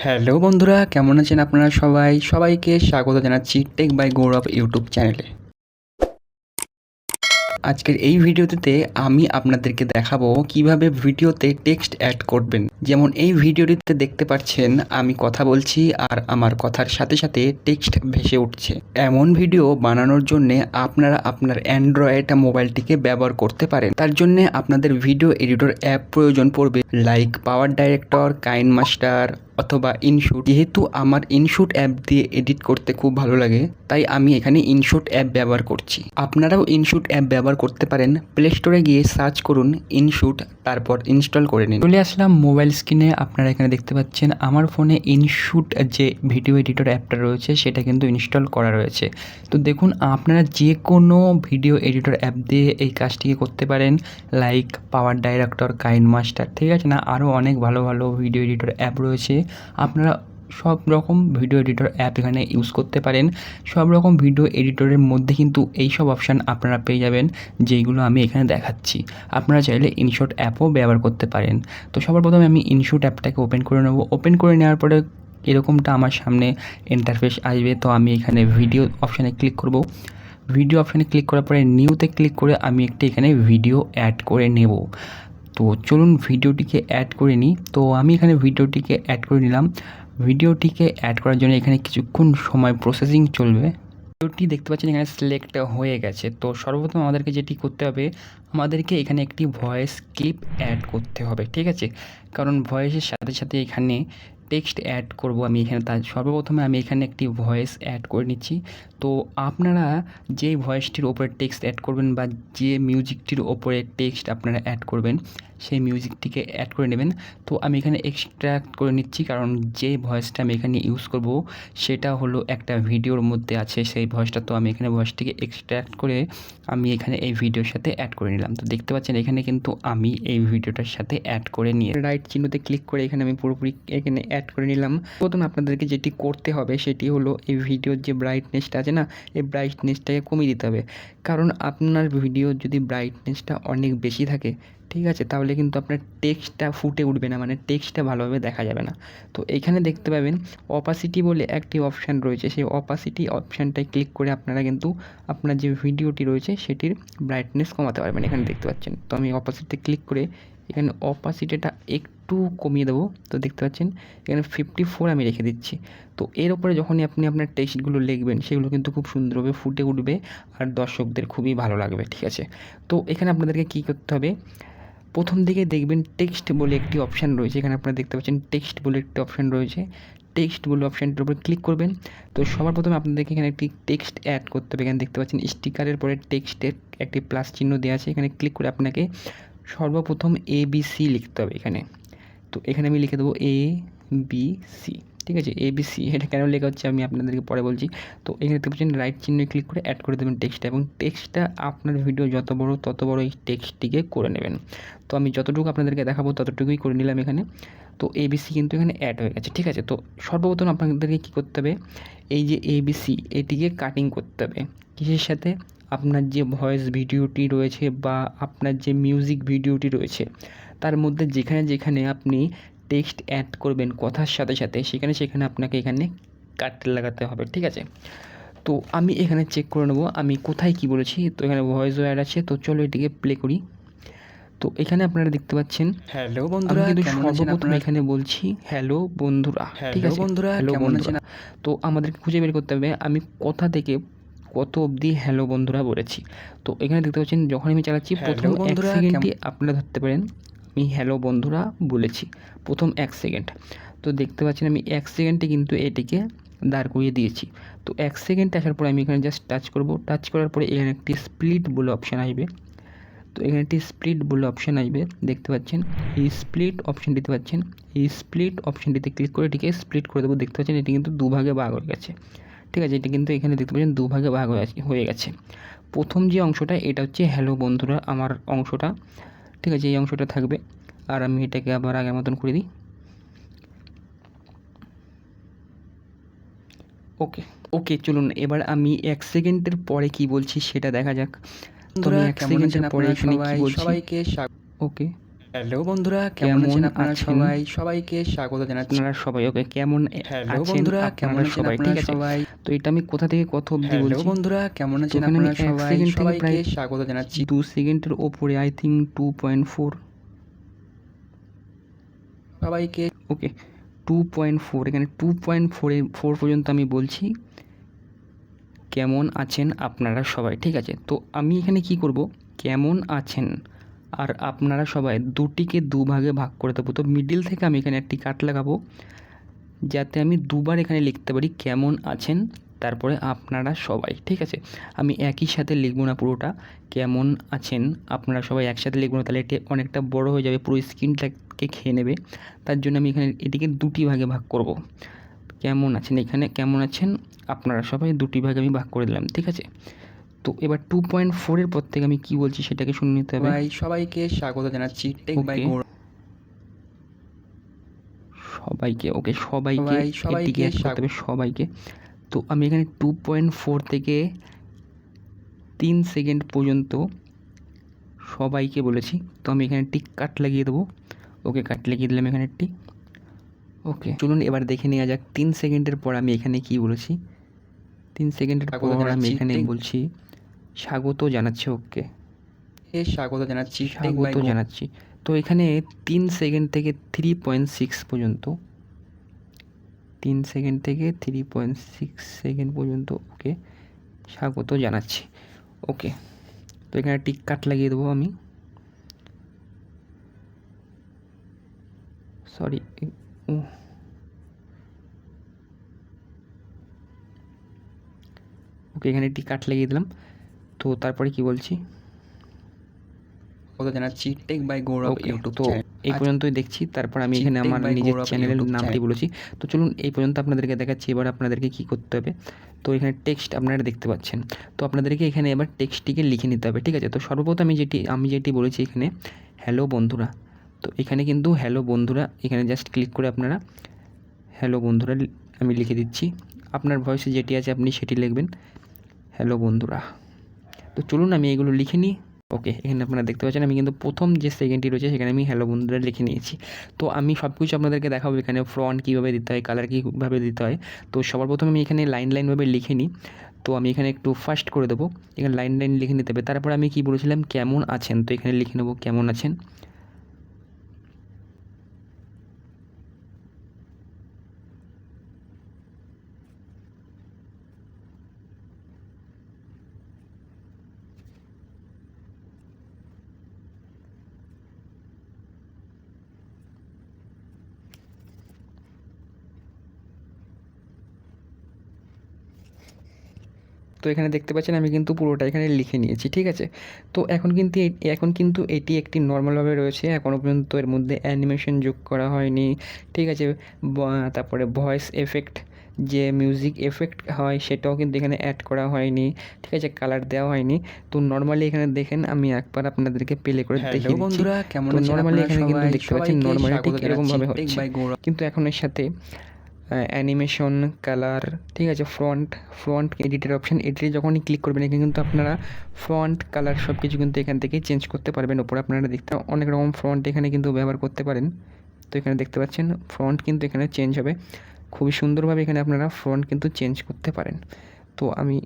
Hello বন্ধুরা, কেমন আছেন আপনারা সবাই? সবাইকে স্বাগত জানাচ্ছি টেক বাই গৌরব ইউটিউব চ্যানেলে। আজকের এই ভিডিওটিতে আমি আপনাদেরকে দেখাবো কিভাবে ভিডিওতে টেক্সট অ্যাড করবেন। যেমন এই ভিডিওটিতে দেখতে পাচ্ছেন আমি কথা বলছি আর আমার কথার সাথে সাথে টেক্সট ভেসে উঠছে। এমন ভিডিও বানানোর জন্যে আপনারা আপনার অ্যান্ড্রয়েড মোবাইলটিকে ব্যবহার করতে পারেন। তার জন্যে আপনাদের ভিডিও এডিটর অ্যাপ প্রয়োজন পড়বে, লাইক পাওয়ার ডাইরেক্টর, কাইনমাস্টার অথবা ইনশুট। যেহেতু আমার ইনশুট অ্যাপ দিয়ে এডিট করতে খুব ভালো লাগে, তাই আমি এখানে ইনশুট অ্যাপ ব্যবহার করছি। আপনারাও ইনশুট অ্যাপ ব্যবহার করতে পারেন। প্লে স্টোরে গিয়ে সার্চ করুন ইনশুট, তারপর ইনস্টল করে নিন। চলে আসলাম মোবাইল স্ক্রিনে। আপনারা এখানে দেখতে পাচ্ছেন আমার ফোনে ইনশুট যে ভিডিও এডিটর অ্যাপটা রয়েছে সেটা কিন্তু ইনস্টল করা রয়েছে। তো দেখুন, আপনারা যে কোনো ভিডিও এডিটর অ্যাপ দিয়ে এই কাজটিকে করতে পারেন, লাইক পাওয়ার ডাইরেক্টর, কাইনমাস্টার, ঠিক আছে না, আরও অনেক ভালো ভালো ভিডিও এডিটর অ্যাপ রয়েছে। আপনারা সব রকম ভিডিও এডিটর অ্যাপ এখানে ইউজ করতে পারেন। সব রকম ভিডিও এডিটরের মধ্যে কিন্তু এই সব অপশান আপনারা পেয়ে যাবেন, যেইগুলো আমি এখানে দেখাচ্ছি। আপনারা চাইলে ইনশুট অ্যাপও ব্যবহার করতে পারেন। তো সবার প্রথমে আমি ইনশুট অ্যাপটাকে ওপেন করে নেব। ওপেন করে নেওয়ার পরে এরকমটা আমার সামনে ইন্টারফেস আসবে। তো আমি এখানে ভিডিও অপশানে ক্লিক করব। ভিডিও অপশানে ক্লিক করার পরে নিউতে ক্লিক করে আমি একটি এখানে ভিডিও অ্যাড করে নেব। তো চলুন ভিডিওটিকে অ্যাড করে নিই। তো আমি এখানে ভিডিওটিকে অ্যাড করে নিলাম। ভিডিওটিকে অ্যাড করার জন্য এখানে কিছুক্ষণ সময় প্রসেসিং চলবে। ভিডিওটি দেখতে পাচ্ছেন এখানে সিলেক্ট হয়ে গেছে। তো সর্বপ্রথম আমাদেরকে যেটি করতে হবে, আমাদেরকে এখানে একটি ভয়েস ক্লিপ অ্যাড করতে হবে, ঠিক আছে? কারণ ভয়েসের সাথে সাথে এখানে টেক্সট অ্যাড করব আমি এখানে। তার সর্বপ্রথমে আমি এখানে একটি ভয়েস অ্যাড করে নিচ্ছি। তো আপনারা যে ভয়েসটির ওপরে টেক্সট অ্যাড করবেন বা যে মিউজিকটির ওপরে টেক্সট আপনারা অ্যাড করবেন, সেই মিউজিকটিকে অ্যাড করে নেবেন। তো আমি এখানে এক্সট্রাক্ট করে নিচ্ছি, কারণ যে ভয়েসটা আমি এখানে ইউজ করব সেটা হলো একটা ভিডিওর মধ্যে আছে সেই ভয়েসটা। তো আমি এখানে ভয়েসটিকে এক্সট্রাক্ট করে আমি এখানে এই ভিডিওর সাথে অ্যাড করে নিলাম। তো দেখতে পাচ্ছেন এখানে কিন্তু আমি এই ভিডিওটার সাথে অ্যাড করে নিয়ে রাইট চিহ্নতে ক্লিক করে এখানে আমি পুরোপুরি এখানে অ্যাড করে নিলাম। প্রথমে আপনাদেরকে যেটি করতে হবে সেটি হলো এই ভিডিওর যে ব্রাইটনেসটা আছে না, এই ব্রাইটনেসটাকে কমিয়ে দিতে হবে। কারণ আপনার ভিডিওর যদি ব্রাইটনেসটা অনেক বেশি থাকে, ঠিক আছে, তাহলে কিন্তু আপনার টেক্সটটা ফুটে উঠবে না, মানে টেক্সটটা ভালোভাবে দেখা যাবে না। তো এখানে দেখতে পাবেন অপাসিটি বলে একটি অপশান রয়েছে। সেই অপাসিটি অপশানটায় ক্লিক করে আপনারা কিন্তু আপনার যে ভিডিওটি রয়েছে সেটির ব্রাইটনেস কমাতে পারবেন। এখানে দেখতে পাচ্ছেন। তো আমি অপাসিটিতে ক্লিক করে এখানে অপাসিটিটা একটু কমিয়ে দেবো। তো দেখতে পাচ্ছেন এখানে 54 আমি রেখে দিচ্ছি। তো এর উপরে যখনই আপনি আপনার টেক্সটগুলো লিখবেন সেগুলো কিন্তু খুব সুন্দরভাবে ফুটে উঠবে আর দর্শকদের খুবই ভালো লাগবে, ঠিক আছে? তো এখানে আপনাদেরকে কী করতে হবে, প্রথম দিকে দেখবেন টেক্সট বলে একটি অপশান রয়েছে। এখানে আপনারা দেখতে পাচ্ছেন টেক্সট বলে একটি অপশান রয়েছে। টেক্সট বলে অপশানটির উপর ক্লিক করবেন। তো সবার প্রথমে আপনাদেরকে এখানে একটি টেক্সট অ্যাড করতে হবে। এখানে দেখতে পাচ্ছেন স্টিকারের পরে টেক্সটের একটি প্লাস চিহ্ন দেওয়া আছে। এখানে ক্লিক করে আপনাকে সর্বপ্রথম ABC লিখতে হবে এখানে। তো এখানে আমি লিখে দেবো ABC, ঠিক আছে? ABC এটা কেন লেখা হচ্ছে আমি আপনাদেরকে পরে বলছি। তো এখানে দেখতে পাচ্ছেন রাইট চিহ্নে ক্লিক করে অ্যাড করে দেবেন টেক্সটটা, এবং টেক্সটটা আপনার ভিডিও যত বড় তত বড় এই টেক্সটটিকে করে নেবেন। তো আমি যতটুকু আপনাদেরকে দেখাবো ততটুকুই করে নিলাম এখানে। তো ABC কিন্তু এখানে অ্যাড হয়ে গেছে, ঠিক আছে? তো সর্বপ্রথম আপনাদেরকে কী করতে হবে, এই যে ABC এটিকে কাটিং করতে হবে। কিসের সাথে? আপনার যে ভয়েস ভিডিওটি রয়েছে বা আপনার যে মিউজিক ভিডিওটি রয়েছে তার মধ্যে যেখানে যেখানে আপনি টেক্সট অ্যাড করবেন কথার সাথে সাথে সেখানে সেখানে আপনাকে এখানে কাট লাগাতে হবে, ঠিক আছে? তো আমি এখানে চেক করে নেব আমি কোথায় কি বলেছি। তো এখানে ভয়েস অ্যাড আছে। তো চলো এটিকে প্লে করি। তো এখানে আপনারা দেখতে পাচ্ছেন হ্যালো বন্ধুরা, আমি কিন্তু কেমন আছেন সর্বপ্রথম আপনারা? এখানে বলছি হ্যালো বন্ধুরা, ঠিক হ্যালো আছে? বন্ধুরা, হ্যালো কেমন বন্ধুরা। আছেন? তো আমাদেরকে খুঁজে বের করতে হবে আমি কোথা থেকে কত অবধি হ্যালো বন্ধুরা বলেছি। তো এখানে দেখতে পাচ্ছেন যখন আমি চালাচ্ছি প্রথম হ্যালো 1 বন্ধুরা, সেকেন্ডই আপনারা ধরতে পারেন আমি হ্যালো বন্ধুরা বলেছি, প্রথম 1 সেকেন্ড। তো দেখতে পাচ্ছেন আমি 1 সেকেন্ডে কিন্তু এটিকে দাঁড় করিয়ে দিয়েছি। তো 1 সেকেন্ড আসার পরে আমি এখানে জাস্ট টাচ করব। টাচ করার পরে এখানে একটি স্প্লিট বলে অপশান আসবে। তো এখানে একটি স্প্লিট বলে অপশান আসবে, দেখতে পাচ্ছেন। এই স্প্লিট অপশান দিতে পাচ্ছেন। এই স্প্লিট অপশানটিতে ক্লিক করে এটিকে স্প্লিট করে দেবো। দেখতে পাচ্ছেন এটি কিন্তু দুভাগে ভাগ হয়ে গেছে, ঠিক আছে? এটি কিন্তু এখানে দেখতে পাচ্ছেন দুভাগে ভাগ হয়ে গেছে। প্রথম যে অংশটা এটা হচ্ছে হ্যালো বন্ধুরা আমার অংশটা, ঠিক আছে? এই অংশটা থাকবে। আর আমি এটাকে আবার আগের মতন করে দিই। ওকে ওকে, চলুন এবার আমি 1 সেকেন্ডের পরে কি বলছি সেটা দেখা যাক। তো আমি 1 সেকেন্ডের পরে এখানে কি বলছি, সবাইকে ওকে। হ্যালো বন্ধুরা, কেমন আছেন আপনারা সবাই? সবাইকে স্বাগত জানাচ্ছি। আপনারা সবাই ওকে কেমন হ্যালো আছেন বন্ধুরা, কেমন আপনারা আছেন সবাই? আপনারা ঠিক আছে, সবাই? তো এটা আমি কোথা থেকে কত অবধি হ্যালো বলছি? বন্ধুরা, কেমন তো আছেন এখানে আমি আপনারা 1 সবাই? সেকেন্ড থেকে সবাইকে প্রায় স্বাগত জানাচ্ছি। 2 সেকেন্ডের ওপরে আই থিঙ্ক 2.4 সবাইকে ওকে 2.4 এখানে 2.4 পর্যন্ত আমি বলছি কেমন আছেন আপনারা সবাই? ঠিক আছে, তো আমি এখানে কি করব, কেমন আছেন আর আপনারা সবাই দুটিকে দুভাগে ভাগ করে দেবো। তো মিডিল থেকে আমি এখানে একটি কাট লাগাবো যাতে আমি দুবার এখানে লিখতে পারি কেমন আছেন তারপরে আপনারা সবাই। ঠিক আছে, আমি একই সাথে লিখবো না পুরোটা, কেমন আছেন আপনারা সবাই একসাথে লিখবো না, তাহলে এটি অনেকটা বড় হয়ে যাবে, পুরো স্ক্রিনটাকে খেয়ে নেবে। তার জন্য আমি এখানে এটিকে দুটি ভাগে ভাগ করব। কেমন আছেন, এখানে কেমন আছেন আপনারা সবাই দুটি ভাগে আমি ভাগ করে দিলাম। ঠিক আছে, তো এবার 2.4 পর থেকে আমি কি বলছি সেটাকে শুনে নিতে হবে। সবাইকে স্বাগত জানাচ্ছি। টেক বাই ওকে সবাইকে, ওকে সবাইকে এটিকে অ্যাড করতে হবে সবাইকে। তো আমি এখানে 2.4 থেকে 3 সেকেন্ড পর্যন্ত সবাইকে বলেছি, তো আমি এখানে টিক কাট লাগিয়ে দেবো। ওকে কাট লাগিয়ে দিলাম এখানে টিক। ওকে চলুন এবার দেখে নেওয়া যাক 3 সেকেন্ডের পর আমি এখানে কি বলেছি। 3 সেকেন্ডের পর আমি এখানে বলছি স্বাগত জানাচ্ছি। ওকে স্বাগত জানাচ্ছি, স্বাগত জানাচ্ছি। তো এখানে 3 সেকেন্ড থেকে 3.6 পর্যন্ত, 3 সেকেন্ড থেকে 3.6 সেকেন্ড পর্যন্ত ওকে স্বাগত জানাচ্ছি। ওকে, তো এখানে টিক কাট লাগিয়ে দেবো আমি। সরি, ওকে এখানে টিক কাট লাগিয়ে দিলাম। তো তারপরে কি বলছি, জানাচ্ছি টেক বাই গৌরব ইউটিউব তো এই পর্যন্তই দেখছি। তারপর আমি এখানে আমার নিজের চ্যানেলের নামটি বলেছি। তো চলুন এই পর্যন্ত আপনাদেরকে দেখাচ্ছি, এবার আপনাদেরকে কি করতে হবে। তো এখানে টেক্সট আপনারা দেখতে পাচ্ছেন, তো আপনাদেরকে এখানে এবার টেক্সটটিকে লিখে নিতে হবে। ঠিক আছে, তো সর্বপ্রথম আমি যেটি বলেছি এখানে হ্যালো বন্ধুরা, তো এখানে কিন্তু হ্যালো বন্ধুরা এখানে জাস্ট ক্লিক করে আপনারা হ্যালো বন্ধুরা আমি লিখে দিচ্ছি। আপনার ভয়েসে যেটি আছে আপনি সেটি লিখবেন, হ্যালো বন্ধুরা। তো চলুন আমি এগুলো লিখে নিই। ওকে এখানে আপনারা দেখতে পাচ্ছেন আমি কিন্তু প্রথম যে সেকেন্ডটি রয়েছে সেখানে আমি হ্যালো বন্ধুরা লিখে নিয়েছি। তো আমি সব কিছু আপনাদেরকে দেখাবো এখানে ফ্রন্ট কীভাবে দিতে হয়, কালার কীভাবে দিতে হয়। তো সবার প্রথমে আমি এখানে লাইনভাবে লিখে নিই। তো আমি এখানে একটু ফাস্ট করে দেবো, এখানে লাইন লিখে নিতে হবে। তারপর আমি কি বলেছিলাম কেমন আছেন, তো এখানে লিখে নেবো কেমন আছেন। তো এখানে দেখতে পাচ্ছেন আমি কিন্তু পুরোটা এখানে লিখে নিয়েছি। ঠিক আছে, তো এখন কিন্তু এটি একটি নর্মালভাবে রয়েছে, এখনও পর্যন্ত এর মধ্যে অ্যানিমেশন যোগ করা হয়নি। ঠিক আছে, তারপরে ভয়েস এফেক্ট, যে মিউজিক এফেক্ট হয় সেটাও কিন্তু এখানে অ্যাড করা হয়নি। ঠিক আছে, কালার দেওয়া হয়নি। তো নর্মালি এখানে দেখেন আমি একবার আপনাদেরকে প্লে করে দেখিয়ে দিচ্ছি। তো নর্মালি এখানে কিন্তু দেখতে পাচ্ছেন নর্মালি ঠিক এরকমভাবে হচ্ছে, কিন্তু এখন এর সাথে অ্যানিমেশন, কালার, ঠিক আছে, ফ্রন্ট এডিটের অপশান, এডিটে যখনই ক্লিক করবেন এখানে কিন্তু আপনারা ফ্রন্ট, কালার সব কিছু কিন্তু এখান থেকে চেঞ্জ করতে পারবেন। ওপরে আপনারা দেখতে অনেক রকম ফ্রন্ট এখানে কিন্তু ব্যবহার করতে পারেন। তো এখানে দেখতে পাচ্ছেন ফ্রন্ট কিন্তু এখানে চেঞ্জ হবে, খুবই সুন্দরভাবে এখানে আপনারা ফ্রন্ট কিন্তু চেঞ্জ করতে পারেন। তো আমি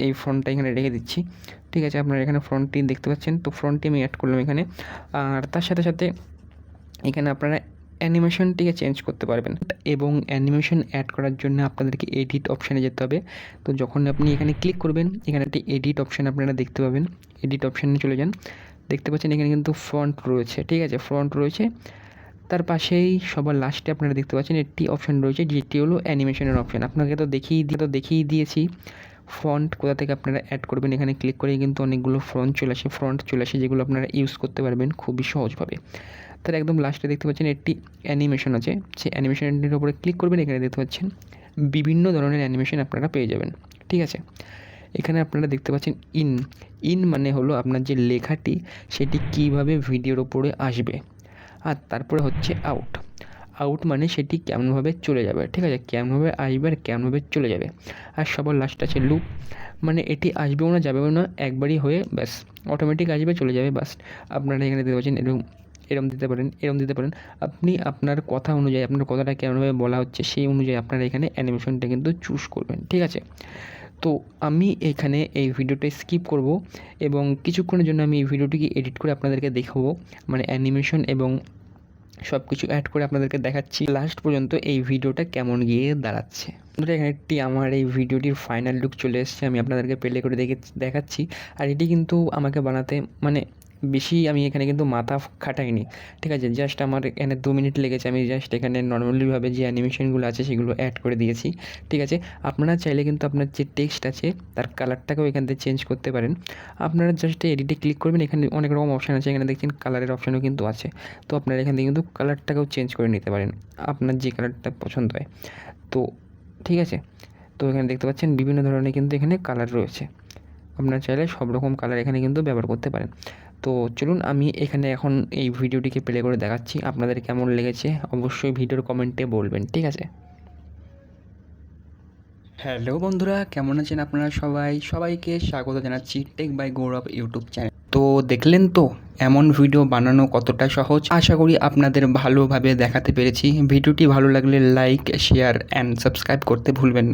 এই ফ্রন্টটা এখানে রেখে দিচ্ছি। ঠিক আছে, আপনারা এখানে ফ্রন্টটি দেখতে পাচ্ছেন, তো ফ্রন্টটি আমি অ্যাড করলাম এখানে। আর তার সাথে সাথে এখানে আপনারা অ্যানিমেশনটিকে চেঞ্জ করতে পারবেন, এবং অ্যানিমেশন অ্যাড করার জন্য আপনাদেরকে এডিট অপশানে যেতে হবে। তো যখন আপনি এখানে ক্লিক করবেন এখানে একটি এডিট অপশান আপনারা দেখতে পাবেন, এডিট অপশানে চলে যান। দেখতে পাচ্ছেন এখানে কিন্তু ফ্রন্ট রয়েছে। ঠিক আছে, ফ্রন্ট রয়েছে, তার পাশেই সবার লাস্টে আপনারা দেখতে পাচ্ছেন একটি অপশান রয়েছে যেটি হলো অ্যানিমেশনের অপশান। আপনাকে তো দেখিয়ে দিয়েছি ফ্রন্ট কোথা থেকে আপনারা অ্যাড করবেন। এখানে ক্লিক করেই কিন্তু অনেকগুলো ফ্রন্ট চলে আসে যেগুলো আপনারা ইউজ করতে পারবেন খুবই সহজভাবে। তার একদম লাস্টে দেখতে পাচ্ছেন একটি অ্যানিমেশন আছে, সেই অ্যানিমেশনটির উপরে ক্লিক করবেন। এখানে দেখতে পাচ্ছেন বিভিন্ন ধরনের অ্যানিমেশন আপনারা পেয়ে যাবেন। ঠিক আছে, এখানে আপনারা দেখতে পাচ্ছেন ইন মানে হলো আপনার যে লেখাটি সেটি কিভাবে ভিডিওর ওপরে আসবে। আর তারপরে হচ্ছে আউট মানে সেটি কেমনভাবে চলে যাবে। ঠিক আছে, কেমনভাবে আসবে আর কেমনভাবে চলে যাবে। আর সবার লাস্ট আছে লুপ, মানে এটি আসবেও না যাবেও না, একবারই হয়ে ব্যাস অটোমেটিক আসবে চলে যাবে। বাস আপনারা এখানে দেখতে পাচ্ছেন এরকম এরম দিতে পারেন, এরম দিতে পারেন। আপনি আপনার কথা অনুযায়ী, আপনার কথাটা কেমনভাবে বলা হচ্ছে সেই অনুযায়ী আপনারা এখানে অ্যানিমেশনটা কিন্তু চুজ করবেন, ঠিক আছে? তো আমি এখানে এই ভিডিওটা স্কিপ করব এবং কিছুক্ষণের জন্য আমি এই ভিডিওটিকে এডিট করে আপনাদেরকে দেখাবো, মানে অ্যানিমেশন এবং সব কিছু অ্যাড করে আপনাদেরকে দেখাচ্ছি লাস্ট পর্যন্ত এই ভিডিওটা কেমন গিয়ে দাঁড়াচ্ছে। বন্ধুরা, এখানে একটি আমার এই ভিডিওটির ফাইনাল লুক চলে এসেছে, আমি আপনাদেরকে প্লে করে দেখাচ্ছি। আর এটি কিন্তু আমাকে বানাতে মানে বেশি আমি এখানে কিন্তু মাথা খাটাইনি, ঠিক আছে? জাস্ট আমার এখানে 2 মিনিট লেগেছে, আমি জাস্ট এখানে নর্মালিভাবে যে অ্যানিমেশনগুলো আছে সেগুলো অ্যাড করে দিয়েছি, ঠিক আছে? আপনারা চাইলে কিন্তু আপনার যে টেক্সট আছে তার কালারটাকেও এখান থেকে চেঞ্জ করতে পারেন। আপনারা জাস্ট এডিটে ক্লিক করবেন, এখানে অনেক রকম অপশান আছে, এখানে দেখছেন কালারের অপশানও কিন্তু আছে। তো আপনারা এখান থেকে কিন্তু কালারটাকেও চেঞ্জ করে নিতে পারেন, আপনার যে কালারটা পছন্দ হয়। তো ঠিক আছে, তো এখানে দেখতে পাচ্ছেন বিভিন্ন ধরনের কিন্তু এখানে কালার রয়েছে, আপনারা চাইলে সব রকম কালার এখানে কিন্তু ব্যবহার করতে পারেন। তো চলুন আমি এখানে এখন এই ভিডিওটিকে প্লে করে দেখাচ্ছি, আপনাদের কেমন লেগেছে অবশ্যই ভিডিওর কমেন্টে বলবেন, ঠিক আছে? হ্যালো বন্ধুরা, কেমন আছেন আপনারা সবাইকে স্বাগত জানাচ্ছি tech by Gaurav YouTube channel. তো দেখলেন তো এমন ভিডিও বানানো কতটা সহজ। আশা করি আপনাদের ভালোভাবে দেখাতে পেরেছি। ভিডিওটি ভালো লাগলে লাইক, শেয়ার অ্যান্ড সাবস্ক্রাইব করতে ভুলবেন না।